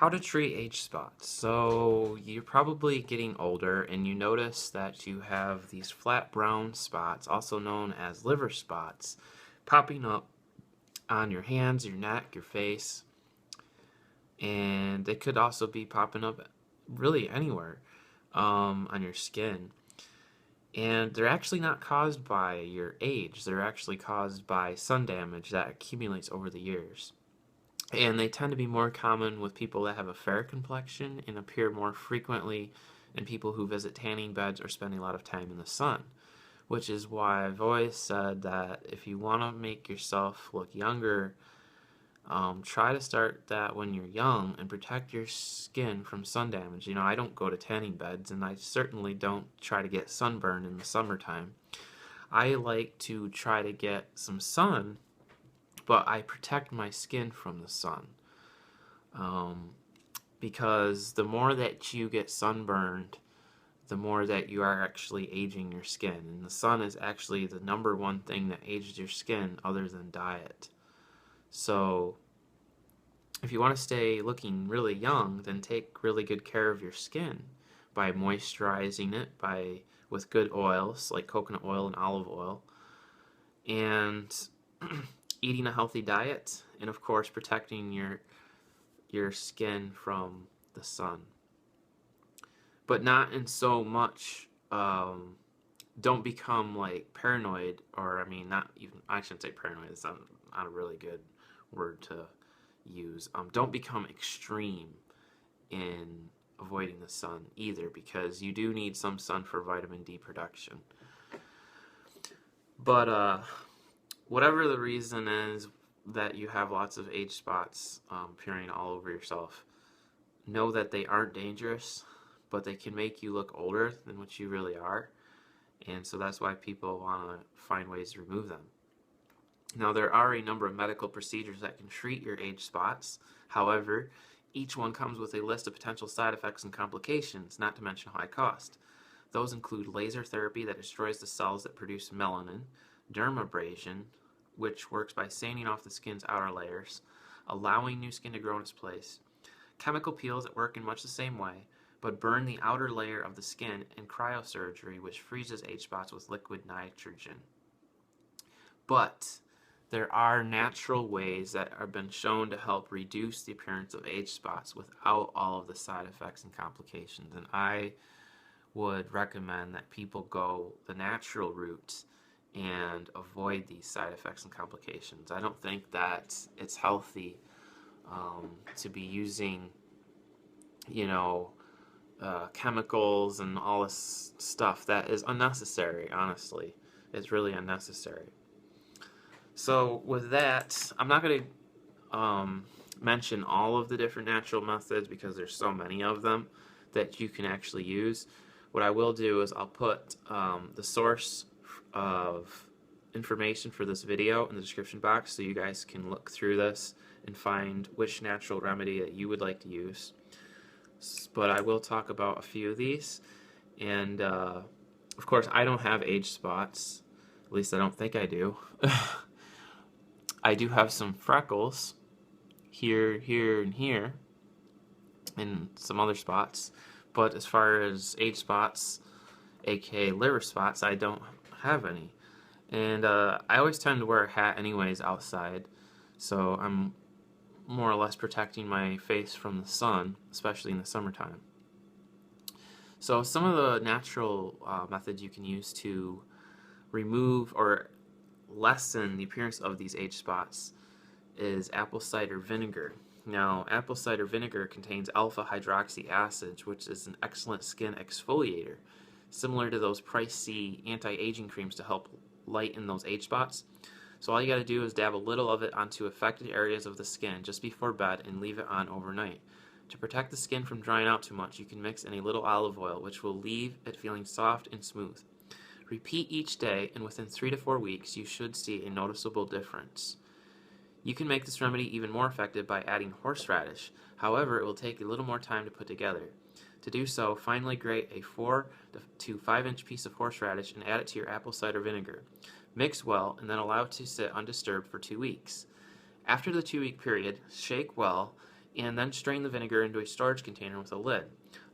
How to treat age spots. So you're probably getting older and you notice that you have these flat brown spots, also known as liver spots, popping up on your hands, your neck, your face, and they could also be popping up really anywhere on your skin. And they're actually not caused by your age, they're actually caused by sun damage that accumulates over the years. And they tend to be more common with people that have a fair complexion and appear more frequently in people who visit tanning beds or spend a lot of time in the sun. Which is why I've always said that if you want to make yourself look younger, try to start that when you're young and protect your skin from sun damage. You know, I don't go to tanning beds and I certainly don't try to get sunburn in the summertime. I like to try to get some sun, but I protect my skin from the sun. Um, because the more that you get sunburned, the more that you are actually aging your skin. And the sun is actually the number one thing that ages your skin other than diet. So if you want to stay looking really young, then take really good care of your skin by moisturizing it with good oils like coconut oil and olive oil, and eating a healthy diet, and of course protecting your skin from the sun. But not in so much don't become like paranoid, or I mean, not even, I shouldn't say paranoid, it's not a really good word to use. Don't become extreme in avoiding the sun either, because you do need some sun for vitamin D production. But whatever the reason is that you have lots of age spots appearing all over yourself, know that they aren't dangerous, but they can make you look older than what you really are. And so that's why people want to find ways to remove them. Now, there are a number of medical procedures that can treat your age spots. However, each one comes with a list of potential side effects and complications, not to mention high cost. Those include laser therapy that destroys the cells that produce melanin, dermabrasion, which works by sanding off the skin's outer layers, allowing new skin to grow in its place, chemical peels that work in much the same way, but burn the outer layer of the skin, and cryosurgery, which freezes age spots with liquid nitrogen. But there are natural ways that have been shown to help reduce the appearance of age spots without all of the side effects and complications. And I would recommend that people go the natural route and avoid these side effects and complications. I don't think that it's healthy to be using, you know, chemicals and all this stuff that is unnecessary, honestly. It's really unnecessary. So with that, I'm not going to mention all of the different natural methods because there's so many of them that you can actually use. What I will do is I'll put the source of information for this video in the description box so you guys can look through this and find which natural remedy that you would like to use. But I will talk about a few of these. And of course, I don't have age spots. At least I don't think I do. I do have some freckles here, here, and here, and some other spots. But as far as age spots, aka liver spots, I don't have any. And I always tend to wear a hat anyways outside, so I'm more or less protecting my face from the sun, especially in the summertime. So some of the natural methods you can use to remove or lessen the appearance of these age spots is apple cider vinegar. Now, apple cider vinegar contains alpha hydroxy acid, which is an excellent skin exfoliator, similar to those pricey anti-aging creams to help lighten those age spots. So all you got to do is dab a little of it onto affected areas of the skin just before bed and leave it on overnight. To protect the skin from drying out too much, you can mix in a little olive oil, which will leave it feeling soft and smooth. Repeat each day, and within 3 to 4 weeks, you should see a noticeable difference. You can make this remedy even more effective by adding horseradish. However, it will take a little more time to put together. To do so, finely grate a 4 to 5 inch piece of horseradish and add it to your apple cider vinegar. Mix well and then allow it to sit undisturbed for 2 weeks. After the 2-week period, shake well and then strain the vinegar into a storage container with a lid.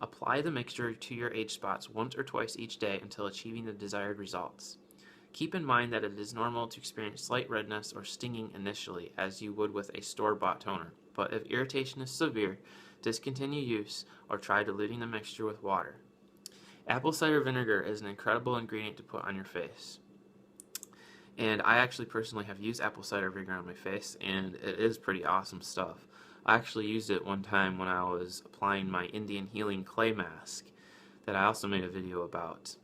Apply the mixture to your age spots once or twice each day until achieving the desired results. Keep in mind that it is normal to experience slight redness or stinging initially, as you would with a store-bought toner, but if irritation is severe, discontinue use or try diluting the mixture with water. Apple cider vinegar is an incredible ingredient to put on your face. And I actually personally have used apple cider vinegar on my face, and it is pretty awesome stuff. I actually used it one time when I was applying my Indian Healing Clay Mask that I also made a video about,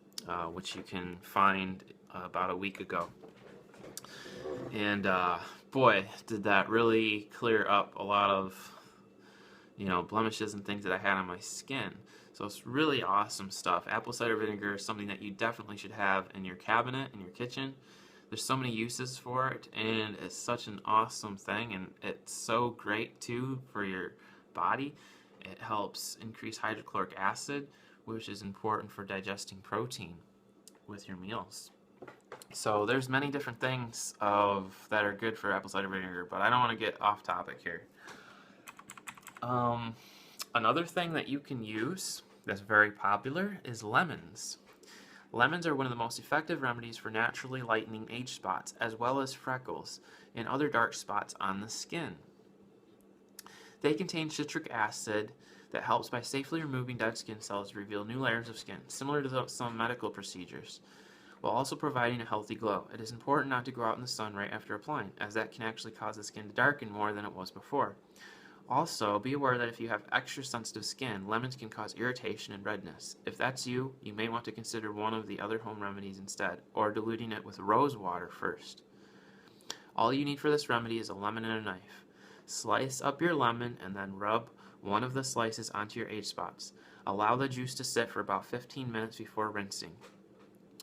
which you can find about a week ago. And boy, did that really clear up a lot of blemishes and things that I had on my skin. So it's really awesome stuff. Apple cider vinegar is something that you definitely should have in your cabinet, in your kitchen. There's so many uses for it, and it's such an awesome thing, and it's so great too for your body. It helps increase hydrochloric acid, which is important for digesting protein with your meals. So there's many different things that are good for apple cider vinegar, but I don't want to get off topic here. Another thing that you can use that's very popular is lemons. Lemons are one of the most effective remedies for naturally lightening age spots, as well as freckles and other dark spots on the skin. They contain citric acid that helps by safely removing dead skin cells to reveal new layers of skin, similar to some medical procedures, while also providing a healthy glow. It is important not to go out in the sun right after applying, as that can actually cause the skin to darken more than it was before. Also, be aware that if you have extra sensitive skin, lemons can cause irritation and redness. If that's you, you may want to consider one of the other home remedies instead, or diluting it with rose water first. All you need for this remedy is a lemon and a knife. Slice up your lemon and then rub one of the slices onto your age spots. Allow the juice to sit for about 15 minutes before rinsing.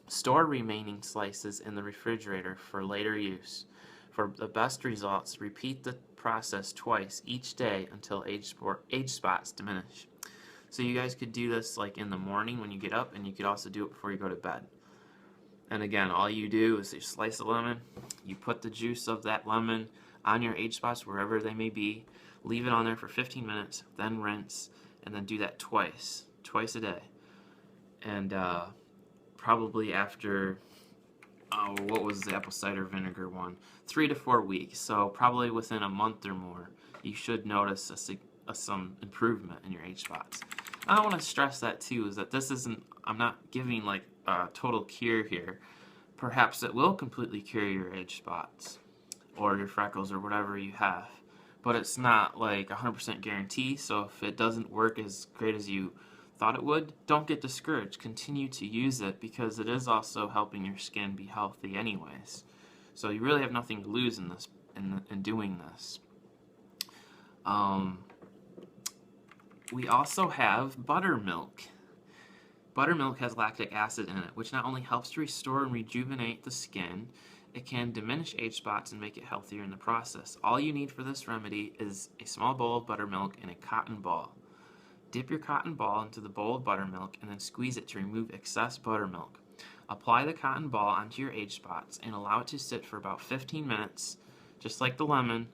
Store remaining slices in the refrigerator for later use. For the best results, repeat the process twice each day until age spots diminish. So you guys could do this like in the morning when you get up, and you could also do it before you go to bed. And again, all you do is you slice a lemon, you put the juice of that lemon on your age spots wherever they may be, leave it on there for 15 minutes, then rinse, and then do that twice a day. And probably after what was the apple cider vinegar one? 3 to 4 weeks. So probably within a month or more, you should notice some improvement in your age spots. I want to stress that too, is that this isn't, I'm not giving like a total cure here. Perhaps it will completely cure your age spots or your freckles or whatever you have, but it's not like 100% guarantee. So if it doesn't work as great as you thought it would, don't get discouraged. Continue to use it, because it is also helping your skin be healthy anyways. So you really have nothing to lose in this, in doing this. We also have buttermilk. Buttermilk has lactic acid in it, which not only helps to restore and rejuvenate the skin, it can diminish age spots and make it healthier in the process. All you need for this remedy is a small bowl of buttermilk and a cotton ball. Dip your cotton ball into the bowl of buttermilk and then squeeze it to remove excess buttermilk. Apply the cotton ball onto your age spots and allow it to sit for about 15 minutes, just like the lemon,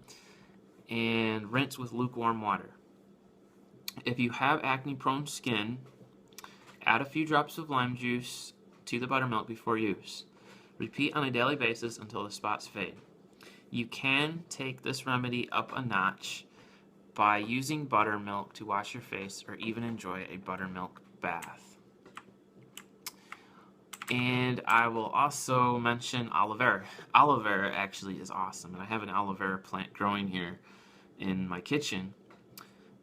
and rinse with lukewarm water. If you have acne-prone skin, add a few drops of lime juice to the buttermilk before use. Repeat on a daily basis until the spots fade. You can take this remedy up a notch by using buttermilk to wash your face, or even enjoy a buttermilk bath. And I will also mention aloe vera. Aloe vera actually is awesome, and I have an aloe vera plant growing here in my kitchen.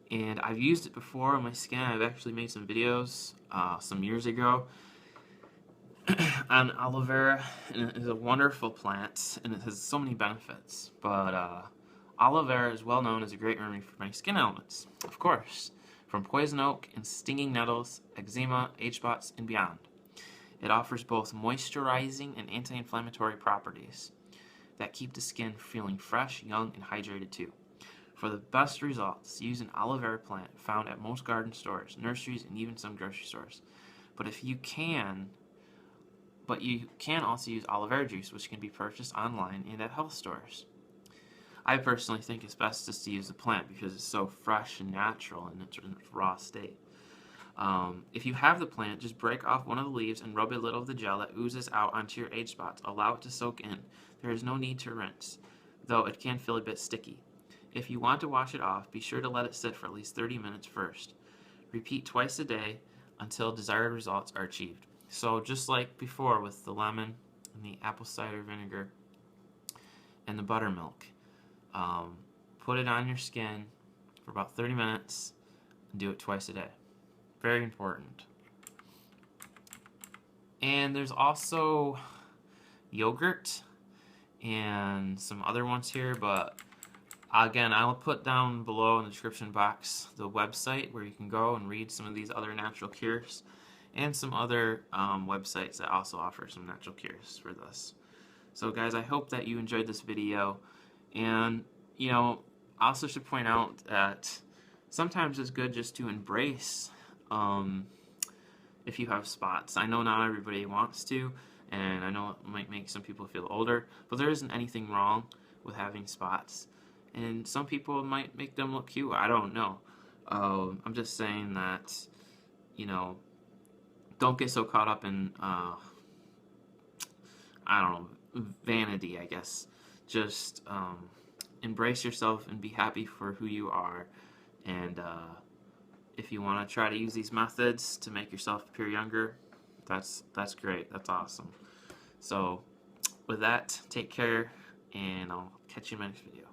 And I've used it before on my skin. I've actually made some videos some years ago on aloe vera, and it is a wonderful plant, and it has so many benefits. But aloe vera is well known as a great remedy for many skin ailments, of course, from poison oak and stinging nettles, eczema, age spots, and beyond. It offers both moisturizing and anti-inflammatory properties that keep the skin feeling fresh, young, and hydrated too. For the best results, use an aloe vera plant found at most garden stores, nurseries, and even some grocery stores. You can also use aloe vera juice, which can be purchased online and at health stores. I personally think it's best just to use the plant because it's so fresh and natural in its raw state. If you have the plant, just break off one of the leaves and rub a little of the gel that oozes out onto your age spots. Allow it to soak in. There is no need to rinse, though it can feel a bit sticky. If you want to wash it off, be sure to let it sit for at least 30 minutes first. Repeat twice a day until desired results are achieved. So just like before with the lemon and the apple cider vinegar and the buttermilk, put it on your skin for about 30 minutes and do it twice a day. Very important. And there's also yogurt and some other ones here, but again, I'll put down below in the description box the website where you can go and read some of these other natural cures and some other websites that also offer some natural cures for this. So guys, I hope that you enjoyed this video, and you know, I also should point out that sometimes it's good just to embrace if you have spots. I know not everybody wants to, and I know it might make some people feel older, but there isn't anything wrong with having spots. And some people, it might make them look cute. I don't know. I'm just saying that, you know, don't get so caught up in, I don't know, vanity, I guess. Just embrace yourself and be happy for who you are. And if you want to try to use these methods to make yourself appear younger, that's great. That's awesome. So with that, take care, and I'll catch you in my next video.